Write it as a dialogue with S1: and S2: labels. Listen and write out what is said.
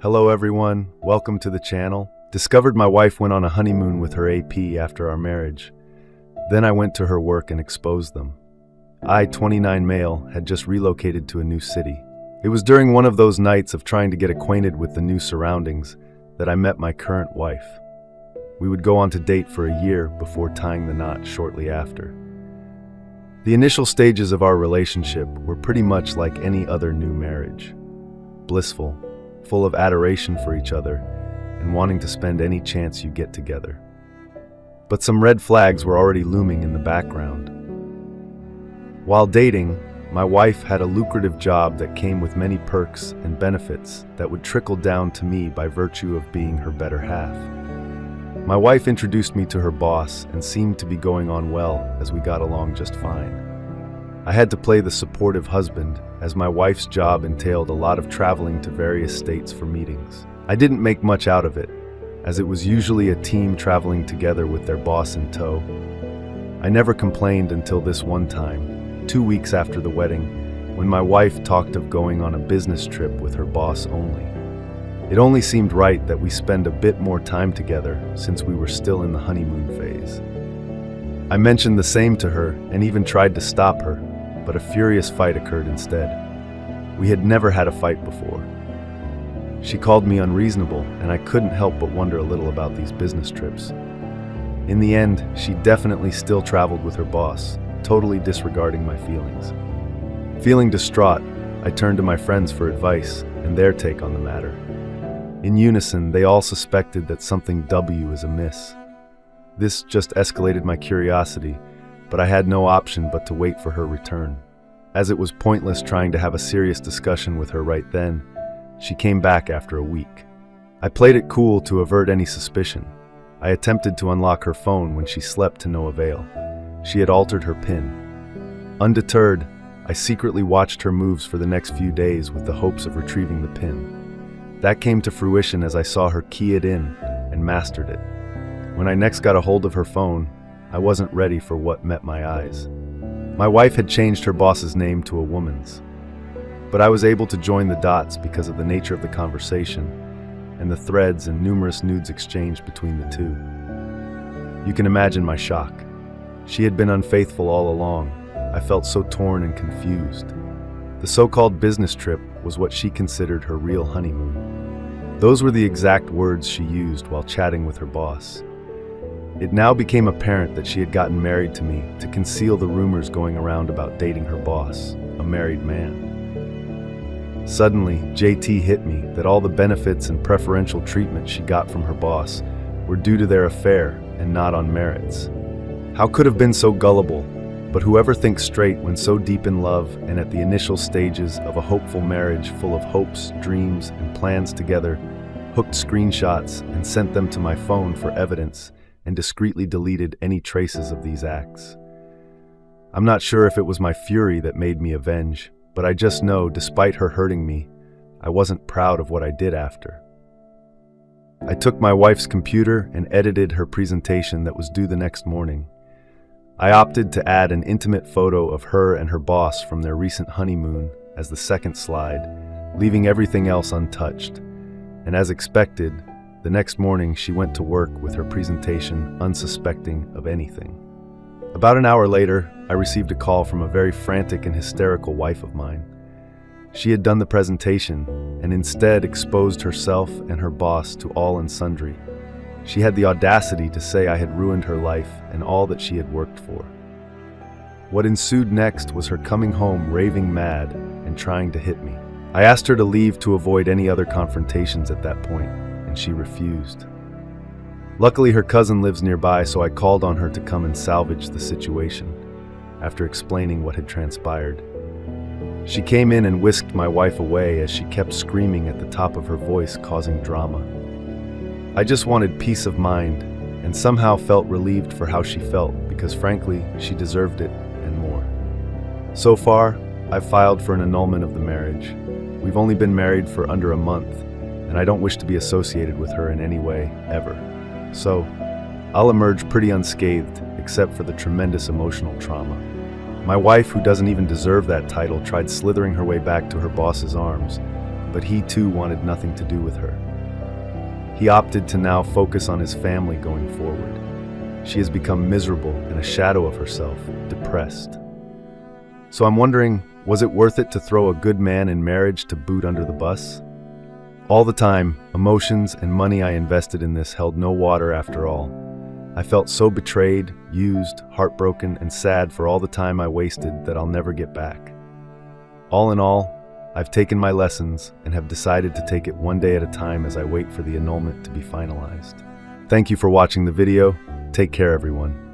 S1: Hello everyone, welcome to the channel. Discovered my wife went on a honeymoon with her AP after our marriage. Then I went to her work and exposed them. I, 29 male, had just relocated to a new city. It was during one of those nights of trying to get acquainted with the new surroundings that I met my current wife. We would go on to date for a year before tying the knot shortly after. The initial stages of our relationship were pretty much like any other new marriage. Blissful, full of adoration for each other, and wanting to spend any chance you get together. But some red flags were already looming in the background. While dating, my wife had a lucrative job that came with many perks and benefits that would trickle down to me by virtue of being her better half. My wife introduced me to her boss and seemed to be going on well as we got along just fine. I had to play the supportive husband, as my wife's job entailed a lot of traveling to various states for meetings. I didn't make much out of it, as it was usually a team traveling together with their boss in tow. I never complained until this one time, 2 weeks after the wedding, when my wife talked of going on a business trip with her boss only. It only seemed right that we spend a bit more time together since we were still in the honeymoon phase. I mentioned the same to her and even tried to stop her, but a furious fight occurred instead. We had never had a fight before. She called me unreasonable, and I couldn't help but wonder a little about these business trips. In the end, she definitely still traveled with her boss, totally disregarding my feelings. Feeling distraught, I turned to my friends for advice and their take on the matter. In unison, they all suspected that something was amiss. This just escalated my curiosity, but I had no option but to wait for her return. As it was pointless trying to have a serious discussion with her right then, she came back after a week. I played it cool to avert any suspicion. I attempted to unlock her phone when she slept to no avail. She had altered her PIN. Undeterred, I secretly watched her moves for the next few days with the hopes of retrieving the PIN. That came to fruition as I saw her key it in and mastered it. When I next got a hold of her phone, I wasn't ready for what met my eyes. My wife had changed her boss's name to a woman's, but I was able to join the dots because of the nature of the conversation and the threads and numerous nudes exchanged between the two. You can imagine my shock. She had been unfaithful all along. I felt so torn and confused. The so-called business trip was what she considered her real honeymoon. Those were the exact words she used while chatting with her boss. It now became apparent that she had gotten married to me to conceal the rumors going around about dating her boss, a married man. Suddenly, JT hit me that all the benefits and preferential treatment she got from her boss were due to their affair and not on merits. How could have been so gullible? But whoever thinks straight when so deep in love and at the initial stages of a hopeful marriage full of hopes, dreams, and plans together, hooked screenshots and sent them to my phone for evidence and discreetly deleted any traces of these acts. I'm not sure if it was my fury that made me avenge, but I just know, despite her hurting me, I wasn't proud of what I did after. I took my wife's computer and edited her presentation that was due the next morning. I opted to add an intimate photo of her and her boss from their recent honeymoon as the second slide, leaving everything else untouched. And as expected, the next morning she went to work with her presentation unsuspecting of anything. About an hour later, I received a call from a very frantic and hysterical wife of mine. She had done the presentation and instead exposed herself and her boss to all and sundry. She had the audacity to say I had ruined her life and all that she had worked for. What ensued next was her coming home raving mad and trying to hit me. I asked her to leave to avoid any other confrontations at that point, and she refused. Luckily, her cousin lives nearby, so I called on her to come and salvage the situation. After explaining what had transpired, she came in and whisked my wife away as she kept screaming at the top of her voice, causing drama. I just wanted peace of mind and somehow felt relieved for how she felt because frankly, she deserved it and more. So far, I've filed for an annulment of the marriage. We've only been married for under a month, and I don't wish to be associated with her in any way, ever. So, I'll emerge pretty unscathed, except for the tremendous emotional trauma. My wife, who doesn't even deserve that title, tried slithering her way back to her boss's arms, but he too wanted nothing to do with her. He opted to now focus on his family going forward. She has become miserable and a shadow of herself, depressed. So I'm wondering, was it worth it to throw a good man in marriage to boot under the bus? All the time, emotions and money I invested in this held no water after all. I felt so betrayed, used, heartbroken, and sad for all the time I wasted that I'll never get back. All in all, I've taken my lessons and have decided to take it one day at a time as I wait for the annulment to be finalized. Thank you for watching the video. Take care, everyone.